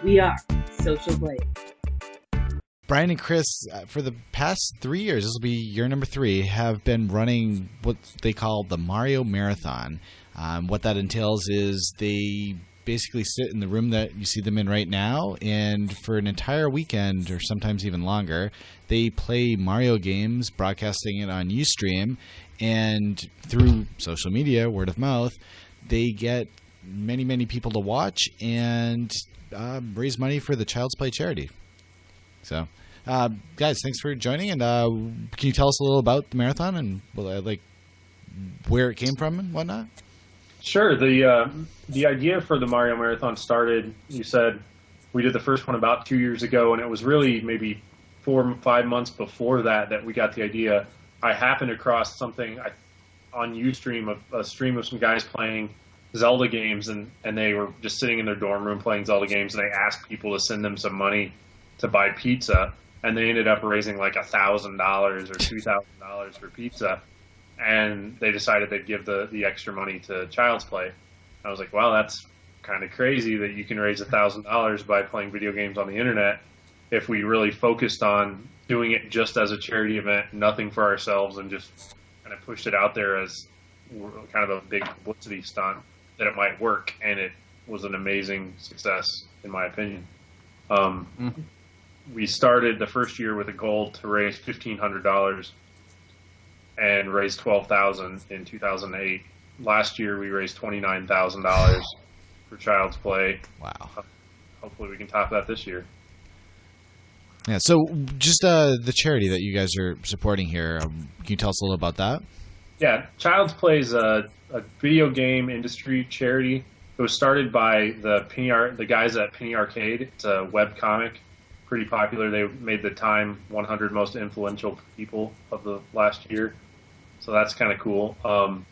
We are Social Blade. Brian and Chris, for the past 3 years, this will be year number 3, have been running what they call the Mario Marathon. What that entails is they basically sit in the room that you see them in right now, and for an entire weekend, or sometimes even longer, they play Mario games, broadcasting it on Ustream, and through social media, word of mouth, they get many, many people to watch and raise money for the Child's Play charity. So, guys, thanks for joining. And can you tell us a little about the marathon and like where it came from and whatnot? Sure. The idea for the Mario Marathon started, you said, we did the first one about 2 years ago, and it was really maybe 4 or 5 months before that we got the idea. I happened across something on Ustream, a stream of some guys playing Zelda games, and they were just sitting in their dorm room playing Zelda games, and they asked people to send them some money to buy pizza, and they ended up raising like $1,000 or $2,000 for pizza. And they decided they'd give the extra money to Child's Play. I was like, wow, that's kind of crazy that you can raise $1,000 by playing video games on the internet. If we really focused on doing it just as a charity event, nothing for ourselves, and just kind of pushed it out there as kind of a big publicity stunt, that it might work. And it was an amazing success, in my opinion. We started the first year with a goal to raise $1,500. And raised $12,000 in 2008. Last year, we raised $29,000 for Child's Play. Wow! Hopefully, we can top that this year. Yeah. So, just the charity that you guys are supporting here. Can you tell us a little about that? Yeah, Child's Play is a video game industry charity. It was started by the guys at Penny Arcade. It's a web comic, pretty popular. They made the Time 100 most influential people of the last year. So that's kind of cool. Wow.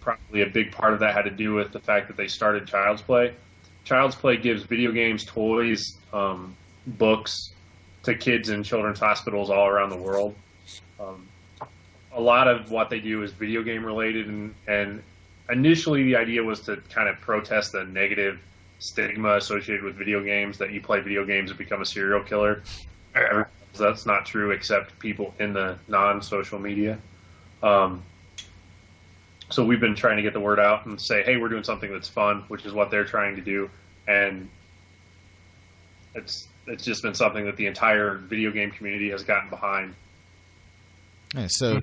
Probably a big part of that had to do with the fact that they started Child's Play. Child's Play gives video games, toys, books to kids in children's hospitals all around the world. A lot of what they do is video game related, and initially the idea was to kind of protest the negative stigma associated with video games, that you play video games and become a serial killer. That's not true, except people in the non-social media. So we've been trying to get the word out and say, hey, we're doing something that's fun, which is what they're trying to do. And it's just been something that the entire video game community has gotten behind. Yeah, so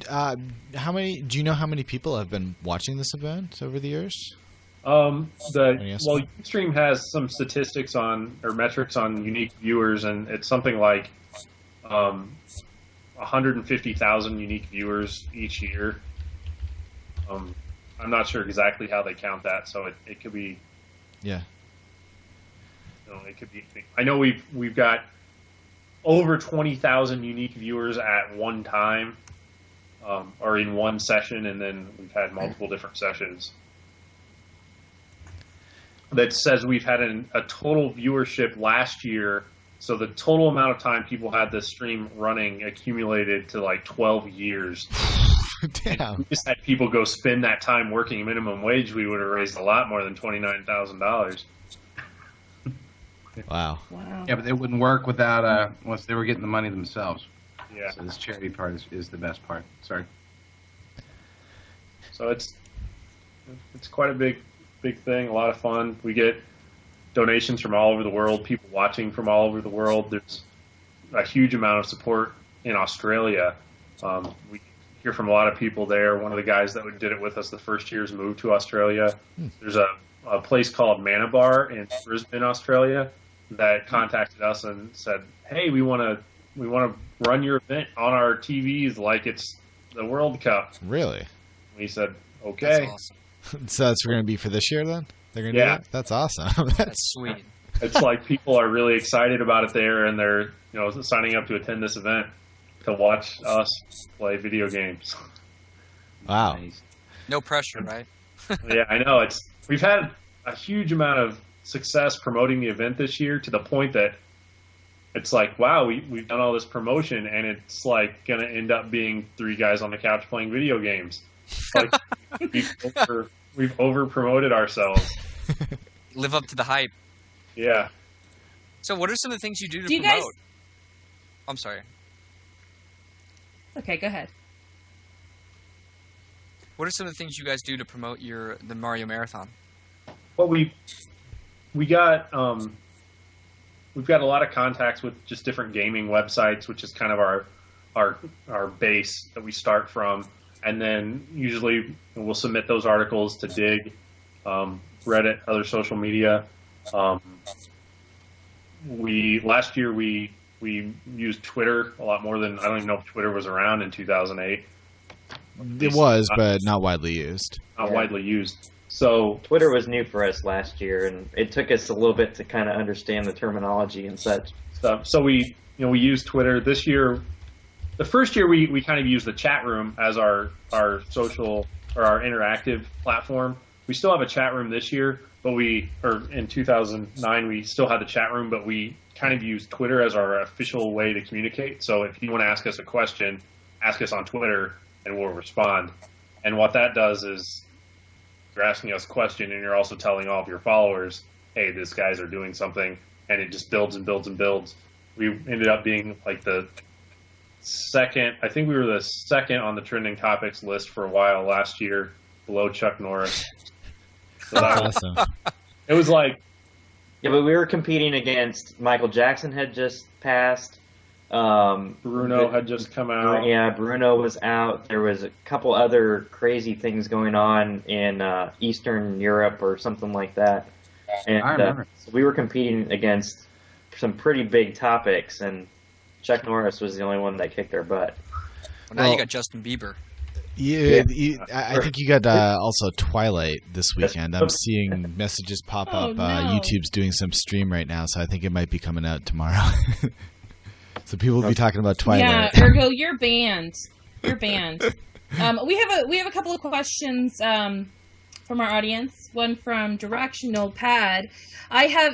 do you know how many people have been watching this event over the years? Ustream has some statistics or metrics on unique viewers, and it's something like 150,000 unique viewers each year. I'm not sure exactly how they count that, so it could be. Yeah. It could be. I know we've got over 20,000 unique viewers at one time, or in one session, and then we've had multiple different sessions. That says we've had a total viewership last year. So the total amount of time people had this stream running accumulated to like 12 years. Damn. If we just had people go spend that time working minimum wage, we would have raised a lot more than $29,000. Wow. Yeah, but it wouldn't work without unless they were getting the money themselves. Yeah. So this charity part is the best part. Sorry. So it's quite a big thing, a lot of fun. We get donations from all over the world, people watching from all over the world. There's a huge amount of support in Australia. We hear from a lot of people there. One of the guys that did it with us the first year's moved to Australia. There's a place called Mana Bar in Brisbane, Australia, that contacted us and said, hey, we want to run your event on our TVs like it's the World Cup. Really? We said, okay. That's awesome. So that's going to be for this year then? They're going to do that? That's awesome. That's sweet. It's like people are really excited about it there, and they're signing up to attend this event to watch us play video games. Wow. Nice. No pressure, right? Yeah, I know. We've had a huge amount of success promoting the event this year, to the point that it's like, wow, we've done all this promotion, and it's like going to end up being 3 guys on the couch playing video games. Like, we've over promoted ourselves. Live up to the hype. Yeah. So, what are some of the things you do to Do you promote? guys? I'm sorry. Okay, go ahead. What are some of the things you guys do to promote the Mario Marathon? Well, we got we've got a lot of contacts with just different gaming websites, which is kind of our base that we start from, and then usually we'll submit those articles to Dig, Reddit, other social media. Last year we used Twitter a lot more than, I don't even know if Twitter was around in 2008. It was, but not widely used. Not widely used. So Twitter was new for us last year, and it took us a little bit to kind of understand the terminology and such. stuff. So we used Twitter this year. The first year we kind of used the chat room as our social or our interactive platform. We still have a chat room this year, but in 2009 we still had the chat room, but we kind of used Twitter as our official way to communicate. So if you want to ask us a question, ask us on Twitter and we'll respond. And what that does is you're asking us a question and you're also telling all of your followers, hey, these guys are doing something, and it just builds and builds and builds. We ended up being like the second, I think we were the second on the trending topics list for a while last year, below Chuck Norris. So that was, Awesome. it was like, Yeah, but we were competing against Michael Jackson had just passed. Bruno had just come out. Yeah, Bruno was out. There was a couple other crazy things going on in Eastern Europe or something like that. And I remember. so we were competing against some pretty big topics, and Chuck Norris was the only one that kicked our butt. Well, now Well- you got Justin Bieber. I think you got also Twilight this weekend. I'm seeing messages pop Oh, up. no. YouTube's doing some stream right now, so I think it might be coming out tomorrow. So people will be talking about Twilight. Yeah, Ergo, you're banned. You're banned. We have a couple of questions from our audience. One from Directional Pad.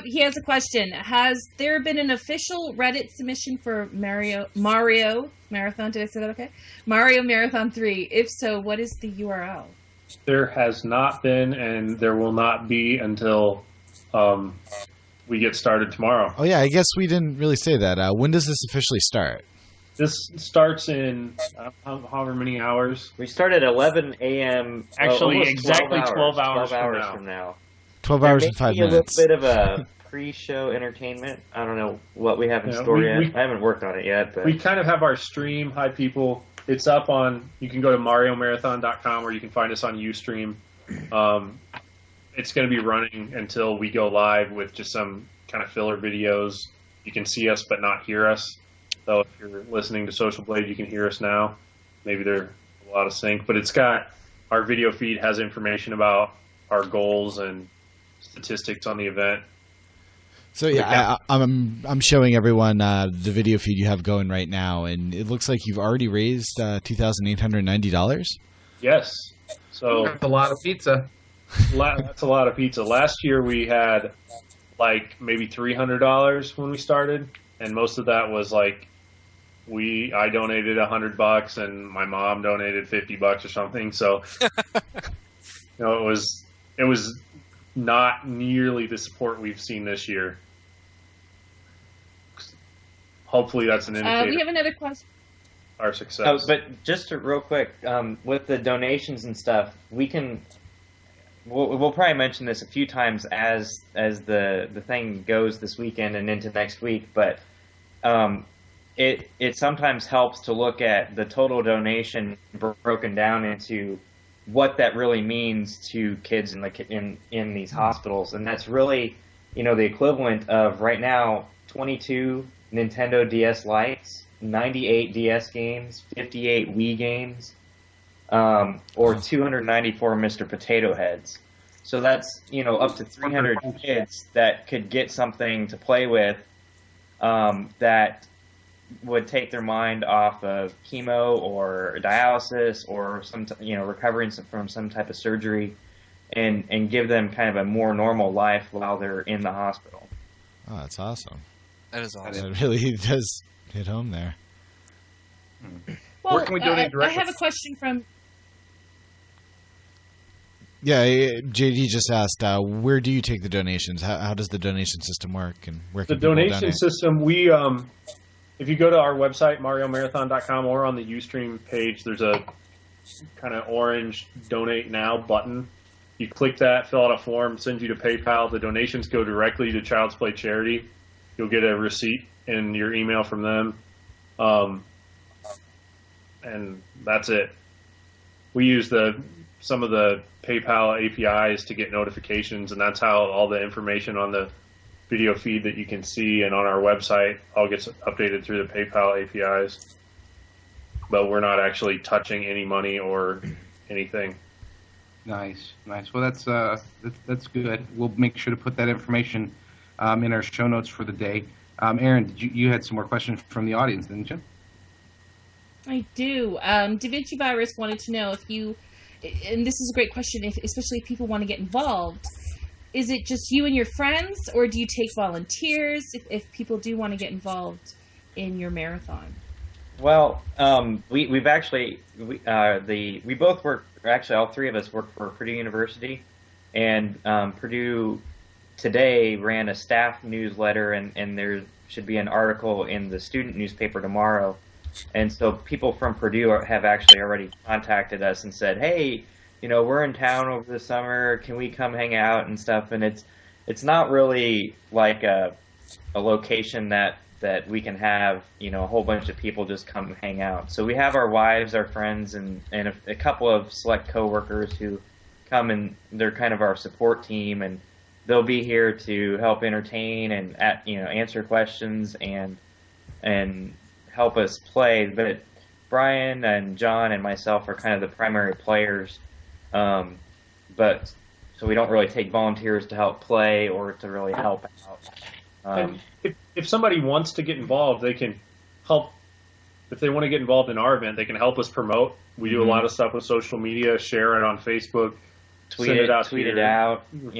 He has a question. Has there been an official Reddit submission for Mario Marathon? Did I say that okay? Mario Marathon 3. If so, what is the URL? There has not been, and there will not be until we get started tomorrow. Oh yeah, I guess we didn't really say that. When does this officially start? This starts in however many hours. We start at 11 a.m. Actually, almost exactly 12 12 hours from hours now. from now. 12 There hours may and 5 be a minutes. little bit of a pre-show entertainment. I don't know what we have in Yeah, store we- yet. I haven't worked on it yet, but We kind of have our stream. Hi, people. It's up on, you can go to mariomarathon.com or you can find us on Ustream. It's going to be running until we go live with just some kind of filler videos. You can see us but not hear us. So if you're listening to Social Blade, you can hear us now. Maybe they're a lot of sync, but it's got, our video feed has information about our goals and statistics on the event. So yeah, I'm showing everyone the video feed you have going right now, and it looks like you've already raised $2,890. Yes. So That's a lot of pizza. that's a lot of pizza. Last year we had like maybe $300 when we started, and most of that was like I donated $100 and my mom donated $50 or something. So it was not nearly the support we've seen this year. Hopefully that's an indicator We have another question. of our success. Oh, but just real quick, with the donations and stuff, we'll probably mention this a few times as the thing goes this weekend and into next week. But it sometimes helps to look at the total donation broken down into what that really means to kids in these hospitals, and that's really the equivalent of right now 22 Nintendo DS Lites, 98 DS games, 58 Wii games, or 294 Mr. Potato Heads. So that's up to 300 kids that could get something to play with that would take their mind off of chemo or dialysis or recovering from some type of surgery, and give them kind of a more normal life while they're in the hospital. Oh, that's awesome. That is awesome. That really does hit home there. Well, Where can we donate I directly? have a question from. Yeah, JD just asked, where do you take the donations? How does the donation system work, and where The can people donation donate? system, we if you go to our website, mariomarathon.com, or on the Ustream page, there's a kind of orange Donate Now button. You click that, fill out a form, sends you to PayPal. The donations go directly to Child's Play Charity. You'll get a receipt in your email from them. And that's it. We use some of the PayPal APIs to get notifications, and that's how all the information on the video feed that you can see and on our website all gets updated through the PayPal APIs. But we're not actually touching any money or anything. Nice. Well, that's good. We'll make sure to put that information in our show notes for the day. Aaron, you had some more questions from the audience, didn't you? I do. DaVinci Virus wanted to know if you, and this is a great question, especially if people want to get involved, is it just you and your friends, or do you take volunteers if people do want to get involved in your marathon? Well, we've actually we both work. Actually, all three of us work for Purdue University, and Purdue today ran a staff newsletter, and there should be an article in the student newspaper tomorrow. And so people from Purdue have actually already contacted us and said, "Hey, we're in town over the summer. Can we come hang out and stuff?" And it's not really like a location that we can have, a whole bunch of people just come hang out. So we have our wives, our friends, and a couple of select coworkers who come, and they're kind of our support team, and they'll be here to help entertain and answer questions and help us play. But Brian and John and myself are kind of the primary players, but so we don't really take volunteers to help play or to really help out. And if somebody wants to get involved, they can help. If they want to get involved in our event, they can help us promote. We do a lot of stuff with social media, share it on Facebook, tweet it out to your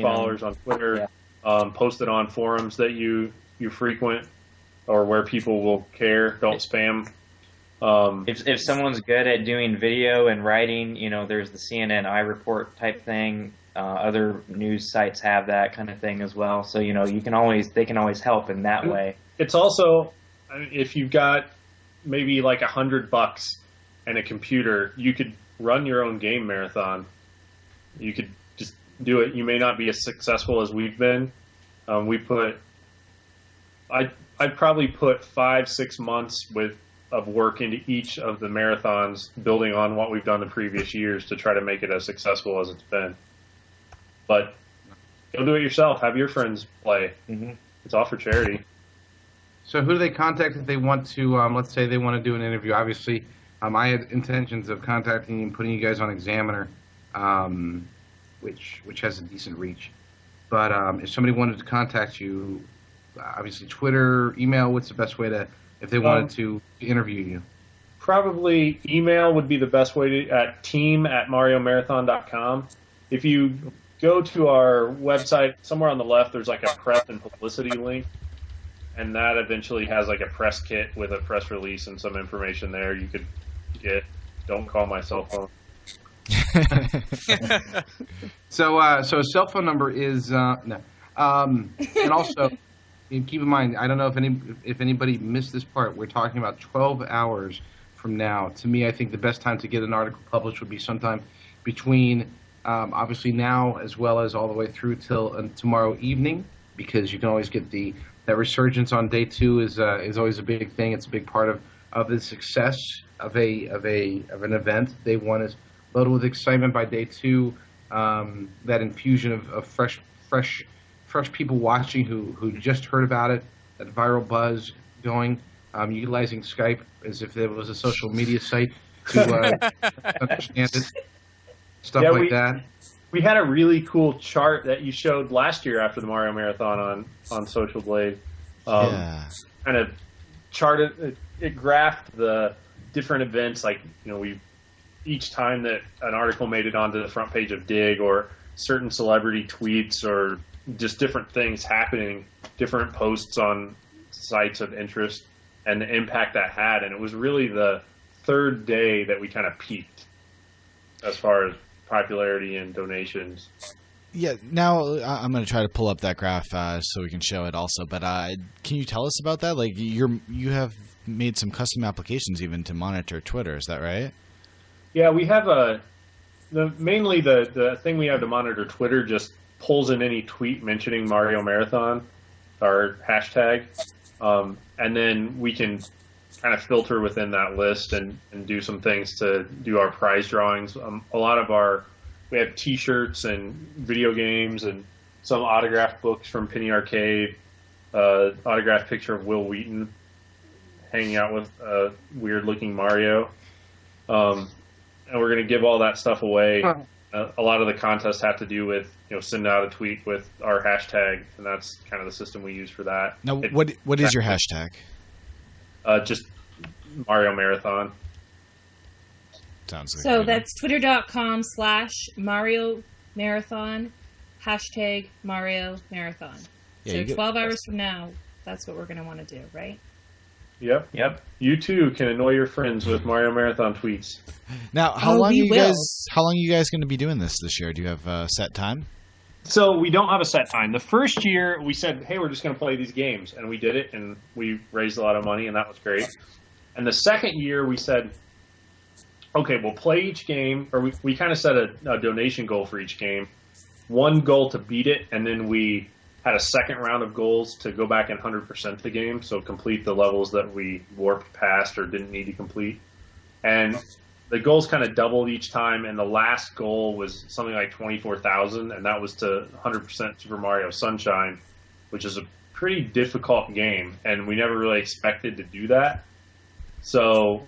followers on Twitter, post it on forums that you frequent or where people will care. Don't spam. If someone's good at doing video and writing, there's the CNN iReport type thing. Other news sites have that kind of thing as well. So they can always help in that way. It's also, if you've got maybe like $100 and a computer, you could run your own game marathon. You could just do it. You may not be as successful as we've been. I'd probably put 5-6 months of work into each of the marathons, building on what we've done the previous years to try to make it as successful as it's been. But go do it yourself. Have your friends play. Mm-hmm. It's all for charity. So who do they contact if they want to, let's say they want to do an interview? Obviously, I had intentions of contacting you and putting you guys on Examiner, which has a decent reach. But if somebody wanted to contact you, obviously Twitter, email, what's the best way if they wanted to interview you? Probably email would be the best way at team@mariomarathon.com. If you go to our website, somewhere on the left, there's like a press and publicity link, and that eventually has like a press kit with a press release and some information there you could get. Don't call my cell phone. So a cell phone number is no. And also, keep in mind, I don't know if anybody missed this part. We're talking about 12 hours from now. To me, I think the best time to get an article published would be sometime between obviously now as well as all the way through till tomorrow evening, because you can always get that resurgence on day 2 is always a big thing. It's a big part of the success of an event. Day 1 is loaded with excitement. By day 2, that infusion of fresh people watching who just heard about it, that viral buzz going, utilizing Skype as if it was a social media site to understand it. Stuff like that. We had a really cool chart that you showed last year after the Mario Marathon on Social Blade. Kind of charted, it graphed the different events. Like, each time that an article made it onto the front page of Dig, or certain celebrity tweets, or just different things happening, different posts on sites of interest, and the impact that had. And it was really the third day that we kind of peaked as far as popularity and donations. Yeah, now I'm going to try to pull up that graph so we can show it also. But can you tell us about that? Like you have made some applications even to monitor Twitter. Is that right? Yeah, we have mainly the thing we have to monitor Twitter just pulls in any tweet mentioning Mario Marathon, our hashtag, and then we can kind of filter within that list and do some things to do our prize drawings. A lot of we have T-shirts and video games and some autographed books from Penny Arcade, autographed picture of Will Wheaton hanging out with a weird-looking Mario. And we're going to give all that stuff away. A lot of the contests have to do with sending out a tweet with our hashtag, and that's kind of the system we use for that. Now, what is your hashtag? Just Mario Marathon. Sounds like so that's twitter.com/Mario Marathon, hashtag Mario Marathon. Yeah, so 12 hours from now, that's what we're going to want to do, right? Yep. You too can annoy your friends with Mario Marathon tweets. Now, how long are you guys going to be doing this year? Do you have a set time? So we don't have a set time. The first year we said, hey, we're just going to play these games, and we did it, and we raised a lot of money, and that was great. And the second year we said, okay, we'll play each game, or we kind of set a donation goal for each game. One goal to beat it, and then we had a second round of goals to go back and 100% the game, so complete the levels that we warped past or didn't need to complete. And the goals kind of doubled each time, and the last goal was something like 24,000, and that was to 100% Super Mario Sunshine, which is a pretty difficult game, and we never really expected to do that. So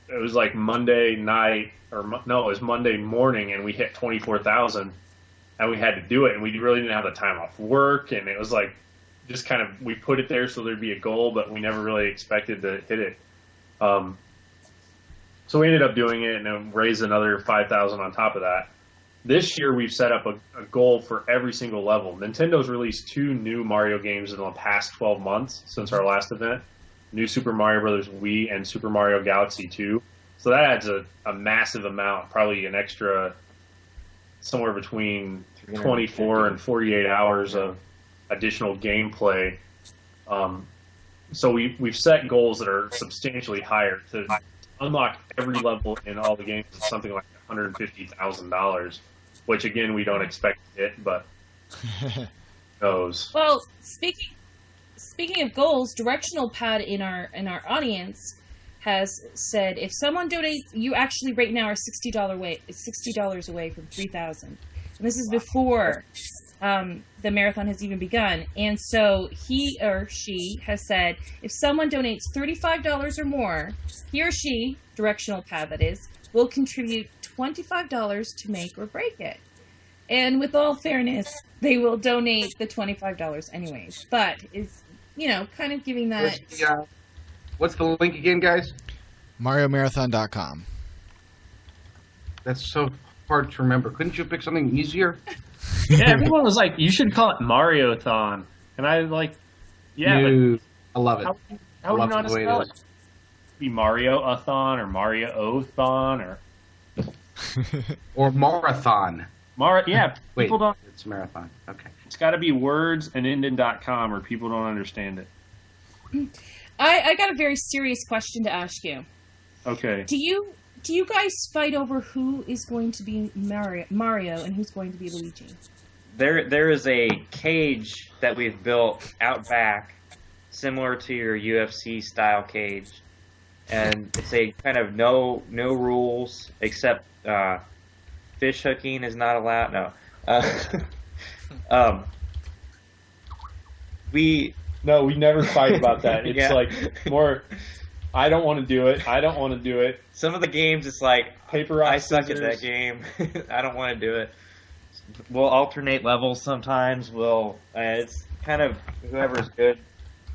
it was like Monday night, it was Monday morning, and we hit 24,000. And we had to do it, and we really didn't have the time off work, and it was like just kind of we put it there so there'd be a goal, but we never really expected to hit it. So we ended up doing it and then raised another 5,000 on top of that. This year we've set up a goal for every single level. Nintendo's released 2 new Mario games in the past 12 months since our last event: New Super Mario Bros. Wii and Super Mario Galaxy 2. So that adds a massive amount, probably an extra somewhere between 24 and 48 hours of additional gameplay. So we've set goals that are substantially higher to unlock every level in all the games. It's something like $150,000, which again we don't expect to hit, but knows. Well, speaking of goals, Directional Pad in our audience has said if someone donates, you actually right now are $60 away from 3,000, and this is before the marathon has even begun. And so he or she has said if someone donates $35 or more, he or she, Directional Pad that is, will contribute $25 to make or break it. And with all fairness, they will donate the $25 anyways. But it's kind of giving that. What's the link again, guys? MarioMarathon.com. That's so hard to remember. Couldn't you pick something easier? Yeah, everyone was like, you should call it Mario-thon. And I like, yeah. No, I love it. How would you know how to spell it? Be Mario-a-thon or Mario-o-thon or... Or marathon. Yeah, Wait, people don't... it's marathon. Okay. It's got to be words and endin.com or people don't understand it. I got a very serious question to ask you. Okay. Do you guys fight over who is going to be Mario and who's going to be Luigi? There is a cage that we've built out back, similar to your UFC style cage, and it's a kind of no rules except fish hooking is not allowed. No. We never fight about that. It's like more, I don't want to do it. I don't want to do it. Some of the games, it's like, paper, rock, I suck at that game. I don't want to do it. We'll alternate levels sometimes. It's kind of whoever's good.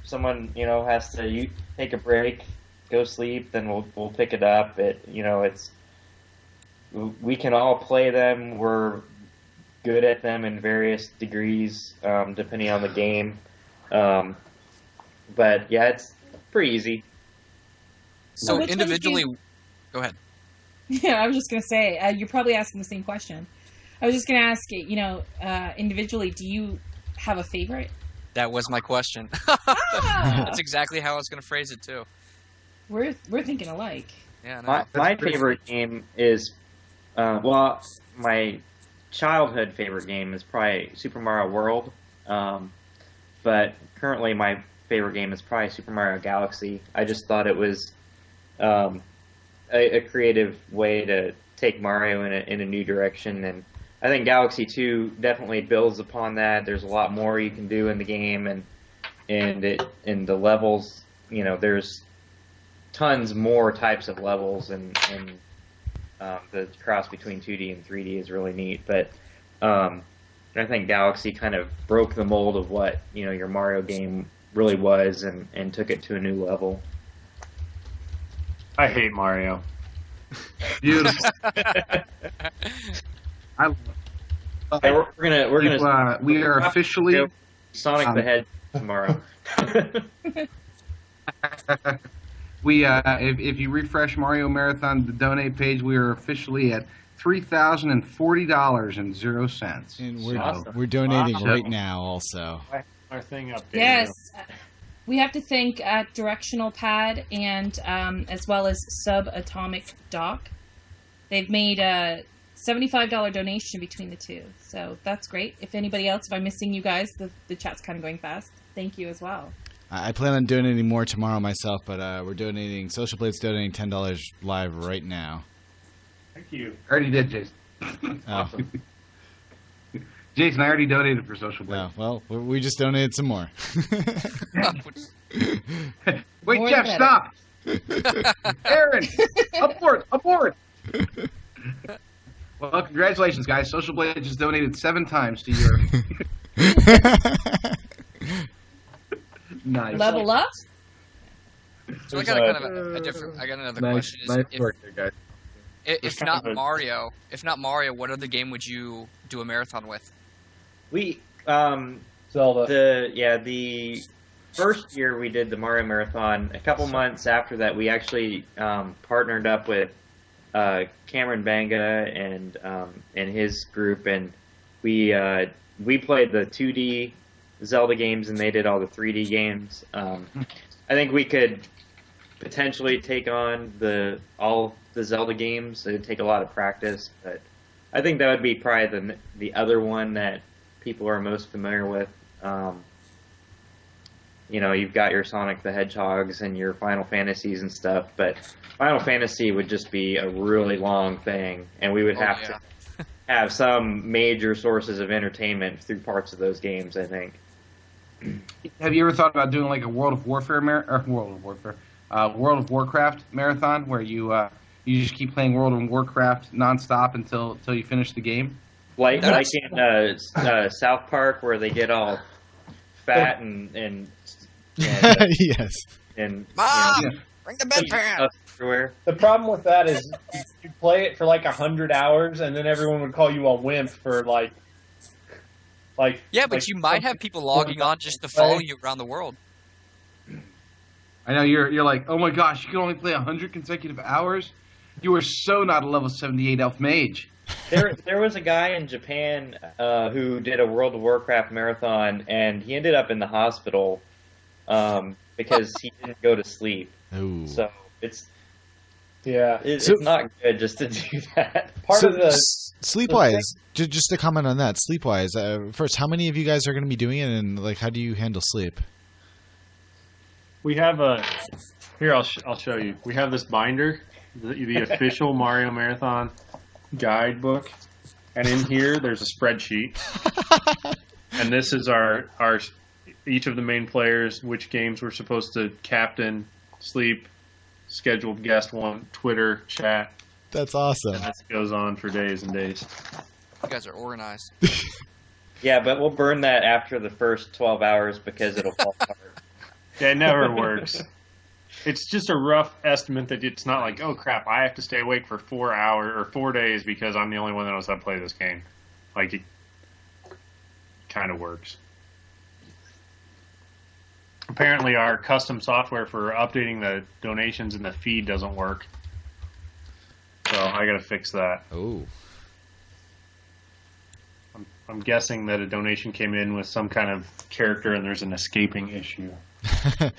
Someone, has to take a break, go sleep, then we'll pick it up. We can all play them. We're good at them in various degrees, depending on the game. But yeah, it's pretty easy. So which individually, go ahead. Yeah, I was just gonna say you're probably asking the same question. I was just gonna ask, individually, do you have a favorite? That was my question. Ah, That's exactly how I was going to phrase it too. we're thinking alike. Yeah, no. My favorite game is, my childhood favorite game is probably Super Mario World. But currently my favorite game is probably Super Mario Galaxy. I just thought it was a creative way to take Mario in a new direction, and I think Galaxy 2 definitely builds upon that. There's a lot more you can do in the game, and the levels. There's tons more types of levels, and the cross between 2D and 3D is really neat. But I think Galaxy kind of broke the mold of what your Mario game really was, and took it to a new level. I hate Mario. Beautiful. We are officially Sonic the Hedgehog tomorrow. If you refresh Mario Marathon, the donate page, we are officially at $3,040.00. And we're donating right now also. Our thing updated. Yes, we have to thank Directional Pad and as well as Subatomic Doc. They've made a $75 donation between the two, so that's great. If anybody else, if I'm missing you guys, the chat's kind of going fast. Thank you as well. I plan on donating more tomorrow myself, but we're donating. Social Blade's donating $10 live right now. Thank you. I already did, Jason. Awesome. Jason, I already donated for Social Blade. Well, we just donated some more. Wait, More Jeff, the stop! Aaron, abort! Well, congratulations, guys. Social Blade just donated 7 times to your... Nice. Level up? So I got kind of a different. I got another question. Is work there, guys. if not Mario, what other game would you do a marathon with? We Zelda. the first year we did the Mario Marathon. A couple months after that, we actually partnered up with Cameron Banga and his group, and we played the 2D Zelda games, and they did all the 3D games. I think we could potentially take on all the Zelda games. It'd take a lot of practice, but I think that would be probably the other one that people are most familiar with. You've got your Sonic the Hedgehogs and your Final Fantasies and stuff, but Final Fantasy would just be a really long thing, and we would have to have some major sources of entertainment through parts of those games, I think. Have you ever thought about doing like a World of Warcraft marathon, where you just keep playing World of Warcraft nonstop until you finish the game? Like in South Park, where they get all fat and Yes. and Mom, you know, bring the bedpan. stuff everywhere. The problem with that is you play it for like 100 hours, and then everyone would call you a wimp for like. Yeah, but you might have people logging on just to follow you around the world. I know you're like, oh my gosh, you can only play 100 consecutive hours. You are so not a level 78 elf mage. There was a guy in Japan who did a World of Warcraft marathon, and he ended up in the hospital because he didn't go to sleep. Ooh. So it's it's not good just to do that. part of the Sleepwise, just to comment on that, Sleepwise, first, how many of you guys are going to be doing it, and like, how do you handle sleep? We have here. I'll show you. We have this binder, the official Mario Marathon guidebook, and in here there's a spreadsheet, and this is our each of the main players, which games we're supposed to captain, sleep, scheduled guest one, Twitter, chat. That's awesome. And this goes on for days and days. You guys are organized. Yeah, but we'll burn that after the first 12 hours because it'll fall apart. Yeah, it never works. It's just a rough estimate that it's not like, oh crap, I have to stay awake for 4 hours or 4 days because I'm the only one that knows how to play this game. Like, it kind of works. Apparently our custom software for updating the donations in the feed doesn't work. so I got to fix that. Oh. I'm guessing that a donation came in with some kind of character and there's an escaping issue. All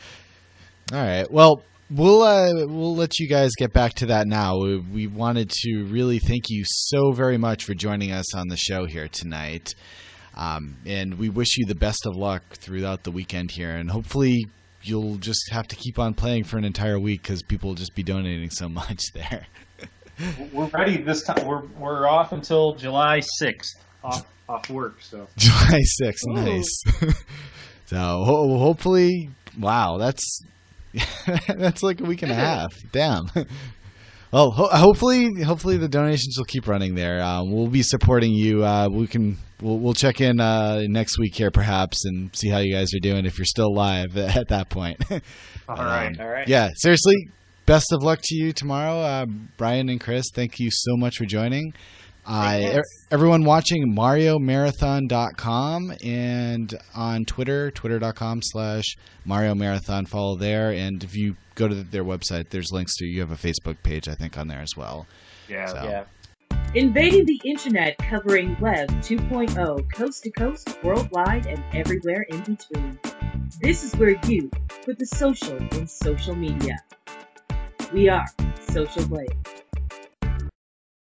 right. Well, we'll let you guys get back to that now. We wanted to really thank you so very much for joining us on the show here tonight. And we wish you the best of luck throughout the weekend here. And hopefully you'll just have to keep on playing for an entire week because people will just be donating so much there. We're ready this time. We're off until July 6th. Off work, so. July 6th, nice. So hopefully, wow, that's like a week and a half. Damn. Well, hopefully the donations will keep running there. We'll be supporting you. We'll check in next week here perhaps and see how you guys are doing if you're still live at that point. All right. Yeah, seriously, best of luck to you tomorrow, Brian and Chris. Thank you so much for joining. Everyone watching, MarioMarathon.com, and on Twitter, twitter.com/Mario Marathon. Follow there, and if you go to their website, there's links to. You have a Facebook page, I think, on there as well. Yeah. So. Yeah. Invading the internet, covering Web 2.0, coast to coast, worldwide, and everywhere in between. This is where you put the social in social media. We are Social Blade.